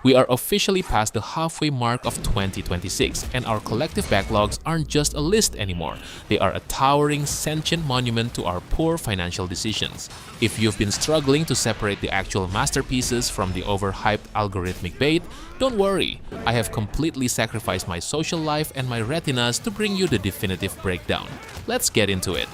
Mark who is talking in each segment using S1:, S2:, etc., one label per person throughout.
S1: We are officially past the halfway mark of 2026, and our collective backlogs aren't just a list anymore. They are a towering, sentient monument to our poor financial decisions. If you've been struggling to separate the actual masterpieces from the overhyped algorithmic bait, don't worry. I have completely sacrificed my social life and my retinas to bring you the definitive breakdown. Let's get into it.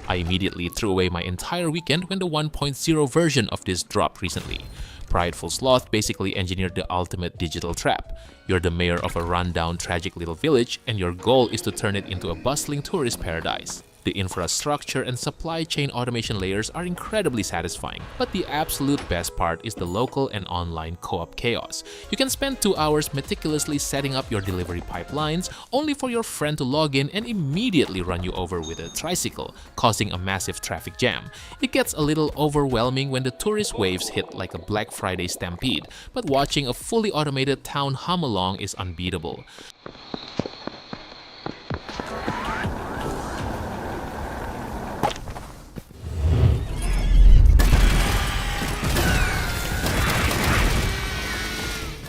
S1: I immediately threw away my entire weekend when the 1.0 version of this dropped recently. Prideful Sloth basically engineered the ultimate digital trap. You're the mayor of a rundown, tragic little village, and your goal is to turn it into a bustling tourist paradise. The infrastructure and supply chain automation layers are incredibly satisfying, but the absolute best part is the local and online co-op chaos. You can spend 2 hours meticulously setting up your delivery pipelines, only for your friend to log in and immediately run you over with a tricycle, causing a massive traffic jam. It gets a little overwhelming when the tourist waves hit like a Black Friday stampede, but watching a fully automated town hum along is unbeatable.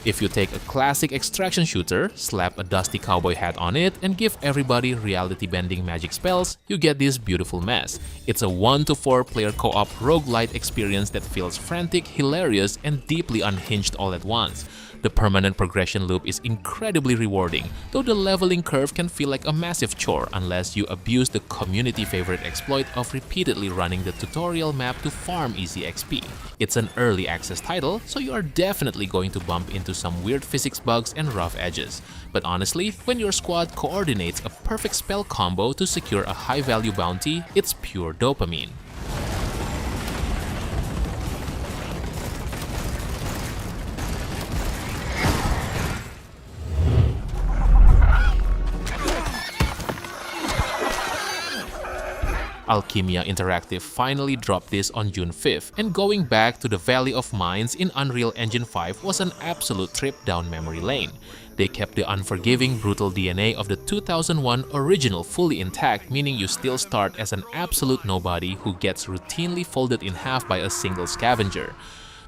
S1: If you take a classic extraction shooter, slap a dusty cowboy hat on it, and give everybody reality-bending magic spells, you get this beautiful mess. It's a 1 to 4 player co-op roguelite experience that feels frantic, hilarious, and deeply unhinged all at once. The permanent progression loop is incredibly rewarding, though the leveling curve can feel like a massive chore unless you abuse the community favorite exploit of repeatedly running the tutorial map to farm easy XP. It's an early access title, so you are definitely going to bump into some weird physics bugs and rough edges. But honestly, when your squad coordinates a perfect spell combo to secure a high-value bounty, it's pure dopamine. Alchemia Interactive finally dropped this on June 5th, and going back to the Valley of Mines in Unreal Engine 5 was an absolute trip down memory lane. They kept the unforgiving, brutal DNA of the 2001 original fully intact, meaning you still start as an absolute nobody who gets routinely folded in half by a single scavenger.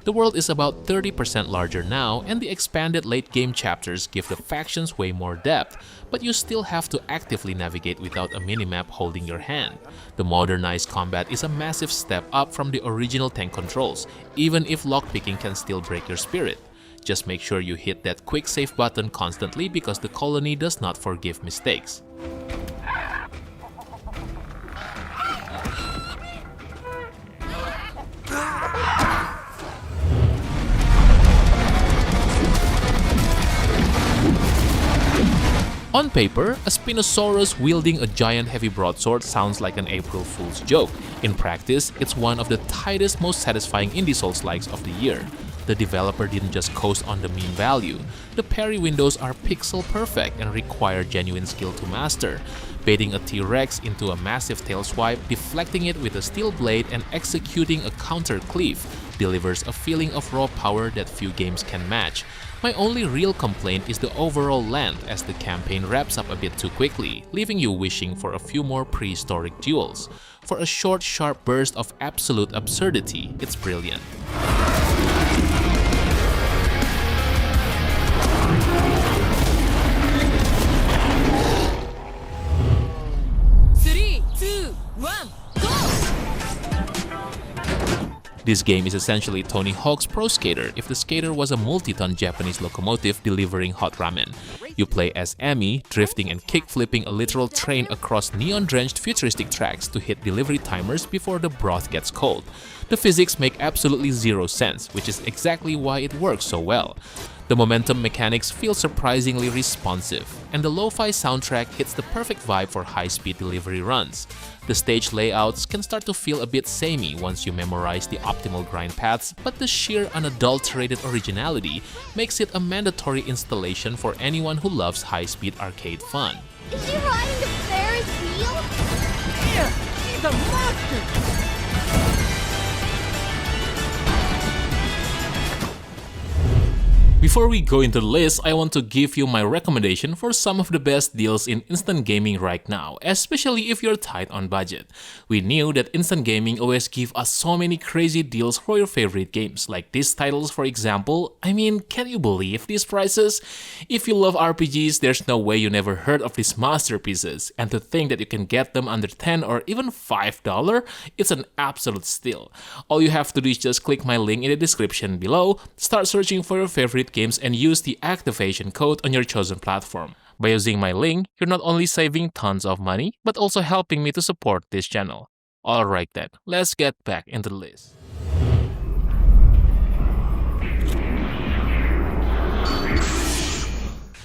S1: The world is about 30% larger now, and the expanded late-game chapters give the factions way more depth, but you still have to actively navigate without a minimap holding your hand. The modernized combat is a massive step up from the original tank controls, even if lockpicking can still break your spirit. Just make sure you hit that quick save button constantly because the colony does not forgive mistakes. On paper, a Spinosaurus wielding a giant heavy broadsword sounds like an April Fool's joke. In practice, it's one of the tightest, most satisfying indie Souls-likes of the year. The developer didn't just coast on the mean value. The parry windows are pixel perfect and require genuine skill to master. Baiting a T-Rex into a massive tail swipe, deflecting it with a steel blade, and executing a counter cleave delivers a feeling of raw power that few games can match. My only real complaint is the overall length, as the campaign wraps up a bit too quickly, leaving you wishing for a few more prehistoric duels. For a short, sharp burst of absolute absurdity, it's brilliant. This game is essentially Tony Hawk's Pro Skater if the skater was a multi-ton Japanese locomotive delivering hot ramen. You play as Amy, drifting and kick-flipping a literal train across neon-drenched futuristic tracks to hit delivery timers before the broth gets cold. The physics make absolutely zero sense, which is exactly why it works so well. The momentum mechanics feel surprisingly responsive, and the lo-fi soundtrack hits the perfect vibe for high-speed delivery runs. The stage layouts can start to feel a bit samey once you memorize the optimal grind paths, but the sheer unadulterated originality makes it a mandatory installation for anyone who loves high-speed arcade fun.
S2: Is she riding the Ferris wheel?
S3: Yeah, she's a monster!
S1: Before we go into the list, I want to give you my recommendation for some of the best deals in instant gaming right now, especially if you're tight on budget. We knew that instant gaming always give us so many crazy deals for your favorite games, like these titles for example. I mean, can you believe these prices? If you love RPGs, there's no way you never heard of these masterpieces, and to think that you can get them under $10 or even $5, it's an absolute steal. All you have to do is just click my link in the description below, start searching for your favorite games and use the activation code on your chosen platform. By using my link, you're not only saving tons of money, but also helping me to support this channel. Alright then, let's get back into the list.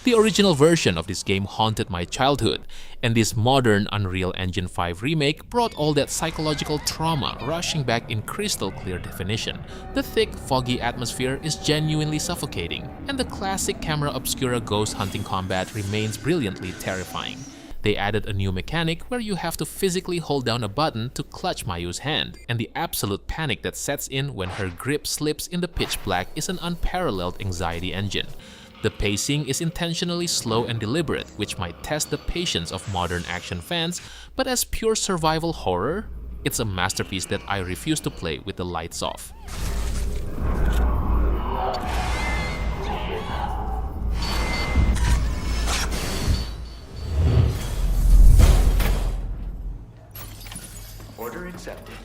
S1: The original version of this game haunted my childhood, and this modern Unreal Engine 5 remake brought all that psychological trauma rushing back in crystal clear definition. The thick, foggy atmosphere is genuinely suffocating, and the classic camera obscura ghost hunting combat remains brilliantly terrifying. They added a new mechanic where you have to physically hold down a button to clutch Mayu's hand, and the absolute panic that sets in when her grip slips in the pitch black is an unparalleled anxiety engine. The pacing is intentionally slow and deliberate, which might test the patience of modern action fans, but as pure survival horror, it's a masterpiece that I refuse to play with the lights off.
S4: Order accepted.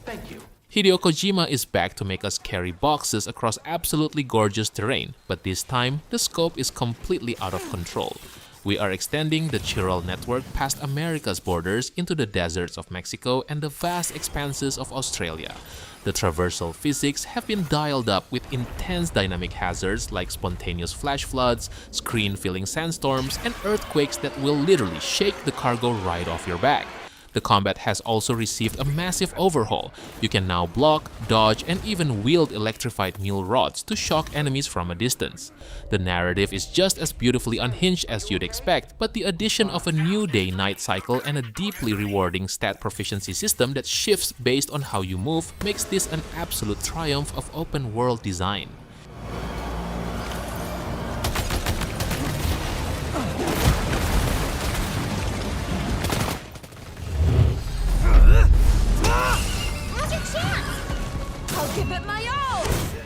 S4: Thank you.
S1: Hideo Kojima is back to make us carry boxes across absolutely gorgeous terrain, but this time, the scope is completely out of control. We are extending the chiral network past America's borders into the deserts of Mexico and the vast expanses of Australia. The traversal physics have been dialed up with intense dynamic hazards like spontaneous flash floods, screen-filling sandstorms, and earthquakes that will literally shake the cargo right off your back. The combat has also received a massive overhaul. You can now block, dodge, and even wield electrified mule rods to shock enemies from a distance. The narrative is just as beautifully unhinged as you'd expect, but the addition of a new day-night cycle and a deeply rewarding stat proficiency system that shifts based on how you move makes this an absolute triumph of open-world design.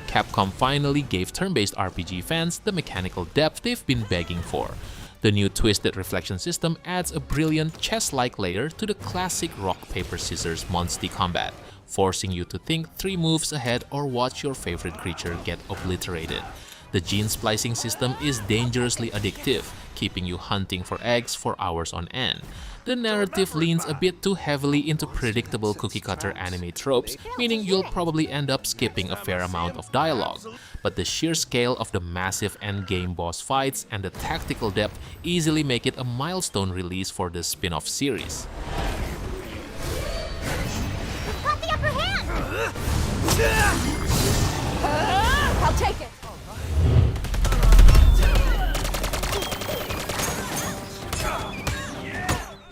S1: Capcom finally gave turn-based RPG fans the mechanical depth they've been begging for. The new twisted reflection system adds a brilliant chess-like layer to the classic rock-paper-scissors monster combat, forcing you to think 3 moves ahead or watch your favorite creature get obliterated. The gene splicing system is dangerously addictive, keeping you hunting for eggs for hours on end. The narrative leans a bit too heavily into predictable cookie-cutter anime tropes, meaning you'll probably end up skipping a fair amount of dialogue. But the sheer scale of the massive endgame boss fights and the tactical depth easily make it a milestone release for the spin-off series.
S2: We've got the upper hand! I'll take it!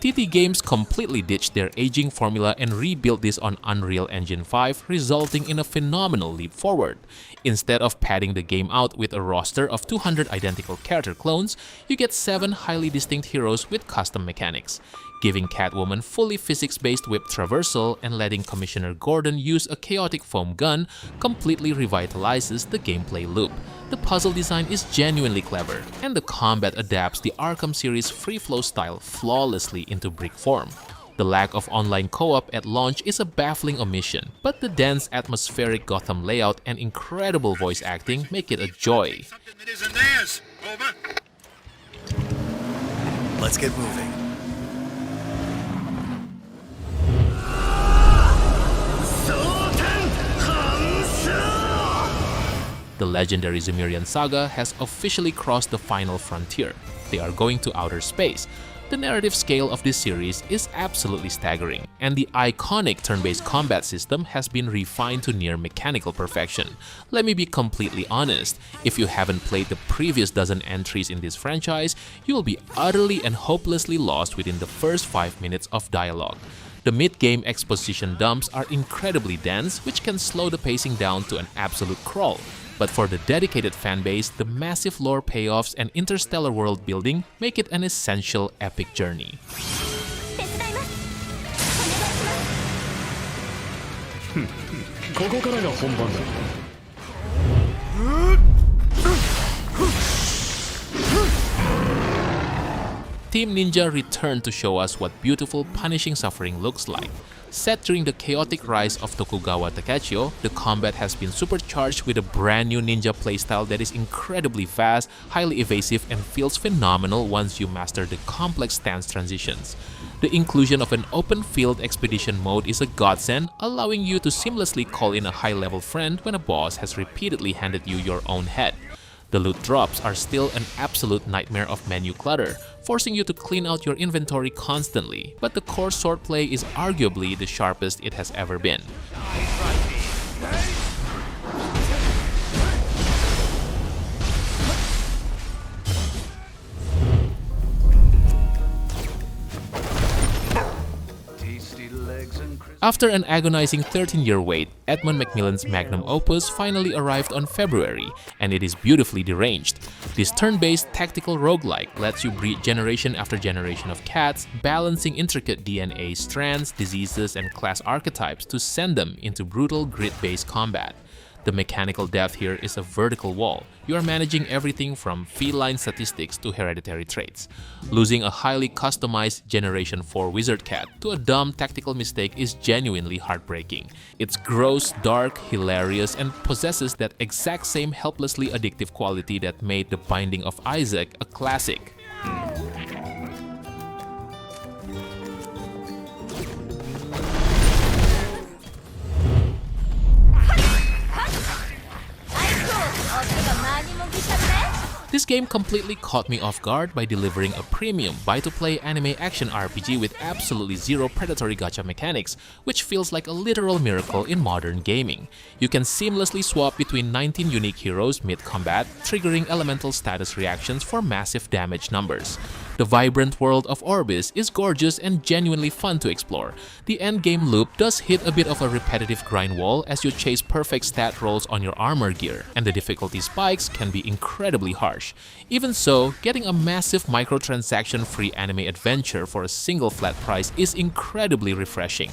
S1: TT Games completely ditched their aging formula and rebuilt this on Unreal Engine 5, resulting in a phenomenal leap forward. Instead of padding the game out with a roster of 200 identical character clones, you get 7 highly distinct heroes with custom mechanics. Giving Catwoman fully physics-based whip traversal and letting Commissioner Gordon use a chaotic foam gun completely revitalizes the gameplay loop. The puzzle design is genuinely clever, and the combat adapts the Arkham series free-flow style flawlessly into brick form. The lack of online co-op at launch is a baffling omission, but the dense atmospheric Gotham layout and incredible voice acting make it a joy.
S5: Something that isn't theirs. Over.
S4: Let's get moving.
S1: The legendary Zemirian saga has officially crossed the final frontier. They are going to outer space. The narrative scale of this series is absolutely staggering, and the iconic turn-based combat system has been refined to near mechanical perfection. Let me be completely honest, if you haven't played the previous dozen entries in this franchise, you will be utterly and hopelessly lost within the first 5 minutes of dialogue. The mid-game exposition dumps are incredibly dense, which can slow the pacing down to an absolute crawl. But for the dedicated fanbase, the massive lore payoffs and interstellar world building make it an essential epic journey.
S2: 手伝います。
S3: ここからが本番だ。
S1: Team Ninja returned to show us what beautiful, punishing suffering looks like. Set during the chaotic rise of Tokugawa Takechio, the combat has been supercharged with a brand new ninja playstyle that is incredibly fast, highly evasive, and feels phenomenal once you master the complex stance transitions. The inclusion of an open-field expedition mode is a godsend, allowing you to seamlessly call in a high-level friend when a boss has repeatedly handed you your own head. The loot drops are still an absolute nightmare of menu clutter, forcing you to clean out your inventory constantly, but the core swordplay is arguably the sharpest it has ever been. After an agonizing 13-year wait, Edmund Macmillan's magnum opus finally arrived on February, and it is beautifully deranged. This turn-based tactical roguelike lets you breed generation after generation of cats, balancing intricate DNA strands, diseases, and class archetypes to send them into brutal grid-based combat. The mechanical depth here is a vertical wall. You are managing everything from feline statistics to hereditary traits. Losing a highly customized Generation 4 wizard cat to a dumb tactical mistake is genuinely heartbreaking. It's gross, dark, hilarious, and possesses that exact same helplessly addictive quality that made The Binding of Isaac a classic. This game completely caught me off guard by delivering a premium buy-to-play anime action RPG with absolutely zero predatory gacha mechanics, which feels like a literal miracle in modern gaming. You can seamlessly swap between 19 unique heroes mid-combat, triggering elemental status reactions for massive damage numbers. The vibrant world of Orbis is gorgeous and genuinely fun to explore. The endgame loop does hit a bit of a repetitive grind wall as you chase perfect stat rolls on your armor gear, and the difficulty spikes can be incredibly harsh. Even so, getting a massive microtransaction-free anime adventure for a single flat price is incredibly refreshing.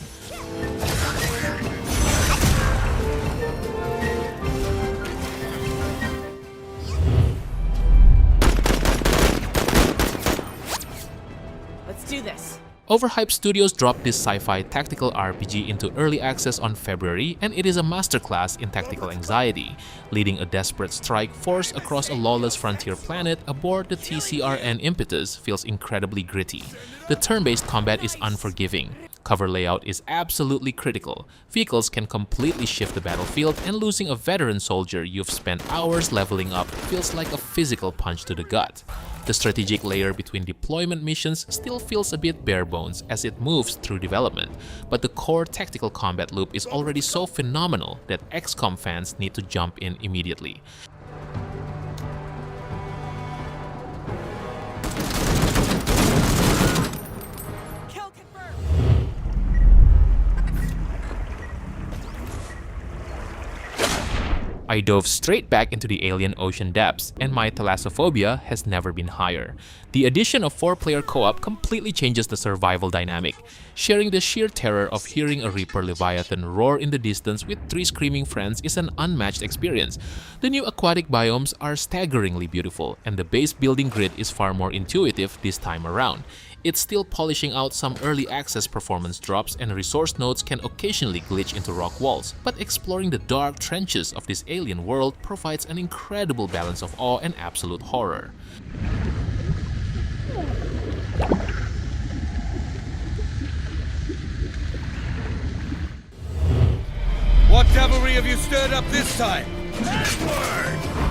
S2: Do this.
S1: Overhyped Studios dropped this sci-fi tactical RPG into early access on February, and it is a masterclass in tactical anxiety, leading a desperate strike force across a lawless frontier planet aboard the TCRN Impetus feels incredibly gritty. The turn-based combat is unforgiving. Cover layout is absolutely critical. Vehicles can completely shift the battlefield, and losing a veteran soldier you've spent hours leveling up feels like a physical punch to the gut. The strategic layer between deployment missions still feels a bit bare bones as it moves through development, but the core tactical combat loop is already so phenomenal that XCOM fans need to jump in immediately. I dove straight back into the alien ocean depths, and my thalassophobia has never been higher. The addition of 4-player co-op completely changes the survival dynamic. Sharing the sheer terror of hearing a Reaper Leviathan roar in the distance with 3 screaming friends is an unmatched experience. The new aquatic biomes are staggeringly beautiful, and the base building grid is far more intuitive this time around. It's still polishing out some early access performance drops, and resource nodes can occasionally glitch into rock walls, but exploring the dark trenches of this alien world provides an incredible balance of awe and absolute horror.
S5: What devilry have you stirred up this time?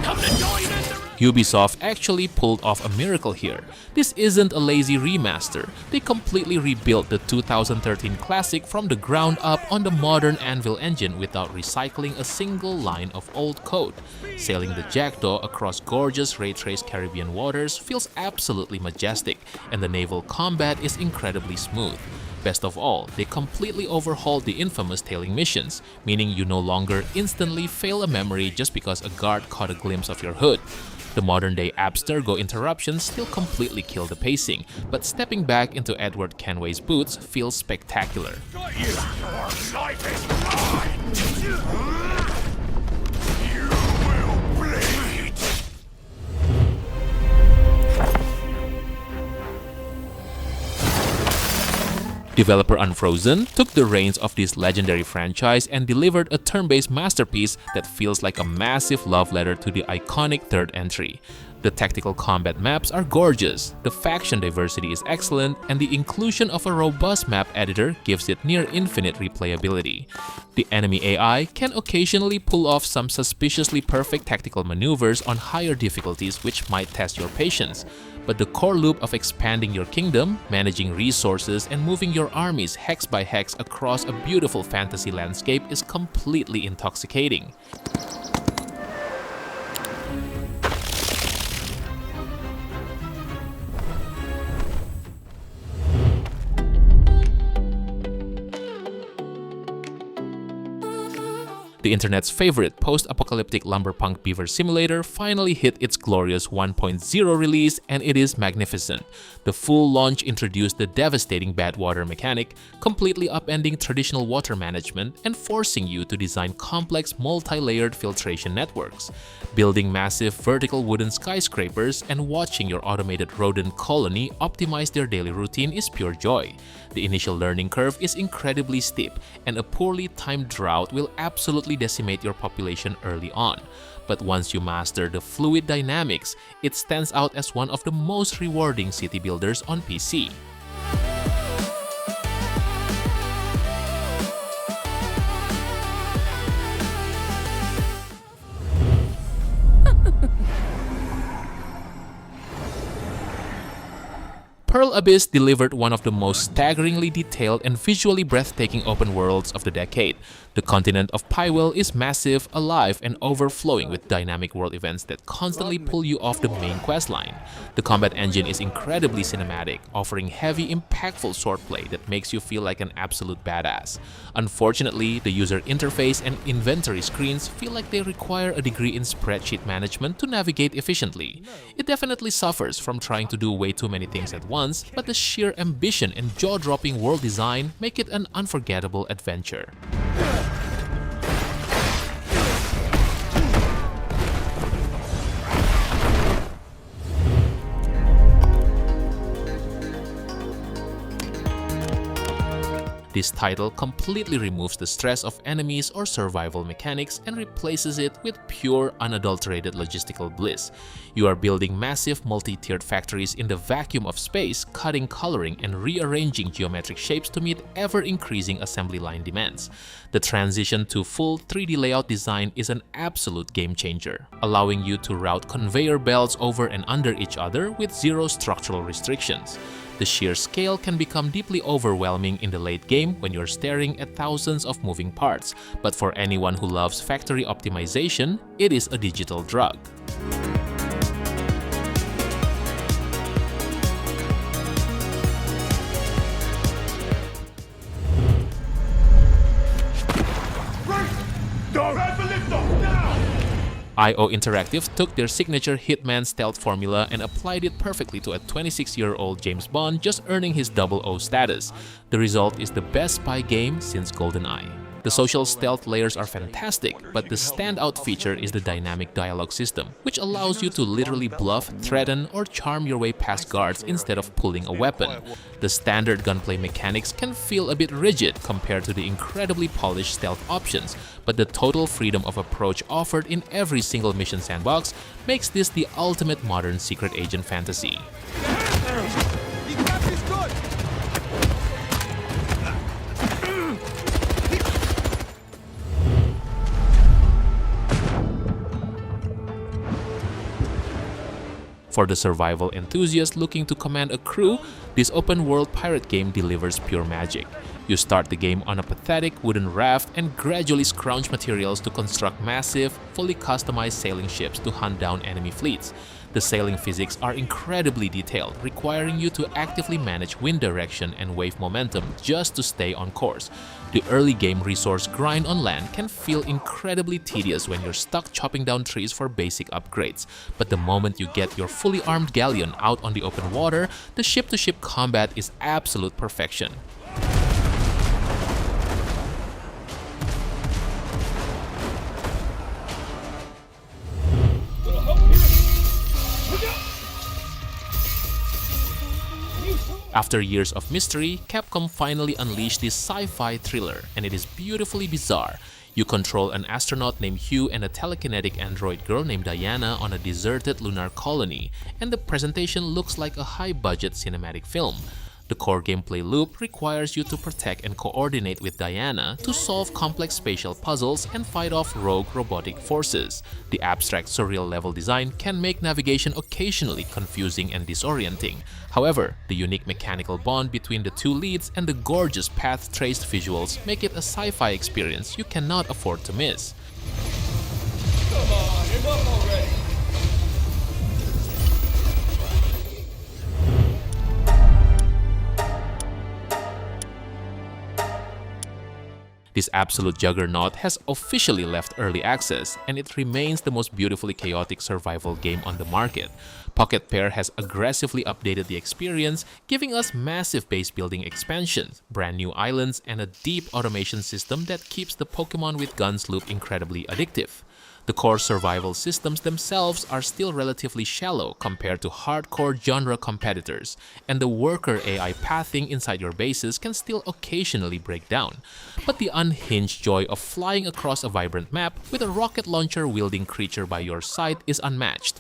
S3: Come to join in the...
S1: Ubisoft actually pulled off a miracle here. This isn't a lazy remaster. They completely rebuilt the 2013 classic from the ground up on the modern Anvil engine without recycling a single line of old code. Sailing the Jackdaw across gorgeous ray-traced Caribbean waters feels absolutely majestic, and the naval combat is incredibly smooth. Best of all, they completely overhauled the infamous tailing missions, meaning you no longer instantly fail a memory just because a guard caught a glimpse of your hood. The modern-day Abstergo interruptions still completely kill the pacing, but stepping back into Edward Kenway's boots feels spectacular.
S3: Got you! Your life is mine! You will bleed!
S1: Developer Unfrozen took the reins of this legendary franchise and delivered a turn-based masterpiece that feels like a massive love letter to the iconic third entry. The tactical combat maps are gorgeous, the faction diversity is excellent, and the inclusion of a robust map editor gives it near infinite replayability. The enemy AI can occasionally pull off some suspiciously perfect tactical maneuvers on higher difficulties which might test your patience. But the core loop of expanding your kingdom, managing resources, and moving your armies hex by hex across a beautiful fantasy landscape is completely intoxicating. The internet's favorite post-apocalyptic lumberpunk beaver simulator finally hit its glorious 1.0 release, and it is magnificent. The full launch introduced the devastating bad water mechanic, completely upending traditional water management and forcing you to design complex multi-layered filtration networks. Building massive vertical wooden skyscrapers and watching your automated rodent colony optimize their daily routine is pure joy. The initial learning curve is incredibly steep, and a poorly timed drought will absolutely decimate your population early on. But once you master the fluid dynamics, it stands out as one of the most rewarding city builders on PC. Pearl Abyss delivered one of the most staggeringly detailed and visually breathtaking open worlds of the decade. The continent of Palworld is massive, alive, and overflowing with dynamic world events that constantly pull you off the main questline. The combat engine is incredibly cinematic, offering heavy, impactful swordplay that makes you feel like an absolute badass. Unfortunately, the user interface and inventory screens feel like they require a degree in spreadsheet management to navigate efficiently. It definitely suffers from trying to do way too many things at once, but the sheer ambition and jaw-dropping world design make it an unforgettable adventure. This title completely removes the stress of enemies or survival mechanics and replaces it with pure, unadulterated logistical bliss. You are building massive multi-tiered factories in the vacuum of space, cutting, coloring, and rearranging geometric shapes to meet ever-increasing assembly line demands. The transition to full 3D layout design is an absolute game changer, allowing you to route conveyor belts over and under each other with zero structural restrictions. The sheer scale can become deeply overwhelming in the late game when you're staring at thousands of moving parts, but for anyone who loves factory optimization, it is a digital drug. IO Interactive took their signature Hitman stealth formula and applied it perfectly to a 26-year-old James Bond just earning his 00 status. The result is the best spy game since GoldenEye. The social stealth layers are fantastic, but the standout feature is the dynamic dialogue system, which allows you to literally bluff, threaten, or charm your way past guards instead of pulling a weapon. The standard gunplay mechanics can feel a bit rigid compared to the incredibly polished stealth options, but the total freedom of approach offered in every single mission sandbox makes this the ultimate modern secret agent fantasy. For the survival enthusiast looking to command a crew, this open-world pirate game delivers pure magic. You start the game on a pathetic wooden raft and gradually scrounge materials to construct massive, fully customized sailing ships to hunt down enemy fleets. The The sailing physics are incredibly detailed, requiring you to actively manage wind direction and wave momentum just to stay on course. The early game resource grind on land can feel incredibly tedious when you're stuck chopping down trees for basic upgrades, but the moment you get your fully armed galleon out on the open water, the ship-to-ship combat is absolute perfection. After years of mystery, Capcom finally unleashed this sci-fi thriller, and it is beautifully bizarre. You control an astronaut named Hugh and a telekinetic android girl named Diana on a deserted lunar colony, and the presentation looks like a high-budget cinematic film. The core gameplay loop requires you to protect and coordinate with Diana to solve complex spatial puzzles and fight off rogue robotic forces. The abstract surreal level design can make navigation occasionally confusing and disorienting. However, the unique mechanical bond between the two leads and the gorgeous path-traced visuals make it a sci-fi experience you cannot afford to miss.
S5: Come on, enough already!
S1: This absolute juggernaut has officially left early access, and it remains the most beautifully chaotic survival game on the market. Pocket Pair has aggressively updated the experience, giving us massive base building expansions, brand new islands, and a deep automation system that keeps the Pokemon with Guns loop incredibly addictive. The core survival systems themselves are still relatively shallow compared to hardcore genre competitors, and the worker AI pathing inside your bases can still occasionally break down. But the unhinged joy of flying across a vibrant map with a rocket launcher wielding creature by your side is unmatched.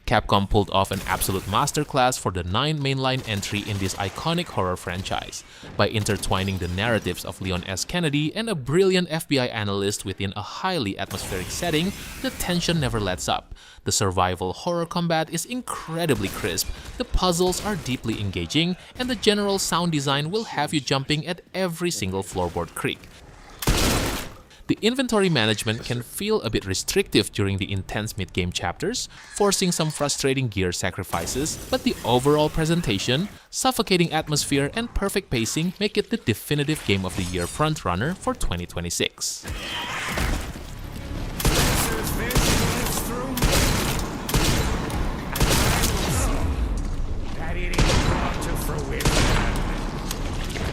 S1: Capcom pulled off an absolute masterclass for the 9th mainline entry in this iconic horror franchise. By intertwining the narratives of Leon S. Kennedy and a brilliant FBI analyst within a highly atmospheric setting, the tension never lets up. The survival horror combat is incredibly crisp, the puzzles are deeply engaging, and the general sound design will have you jumping at every single floorboard creak. The inventory management can feel a bit restrictive during the intense mid-game chapters, forcing some frustrating gear sacrifices, but the overall presentation, suffocating atmosphere, and perfect pacing make it the definitive Game of the Year frontrunner for 2026.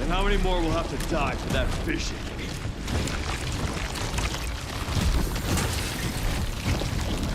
S5: And how many more will have to die for that fishing?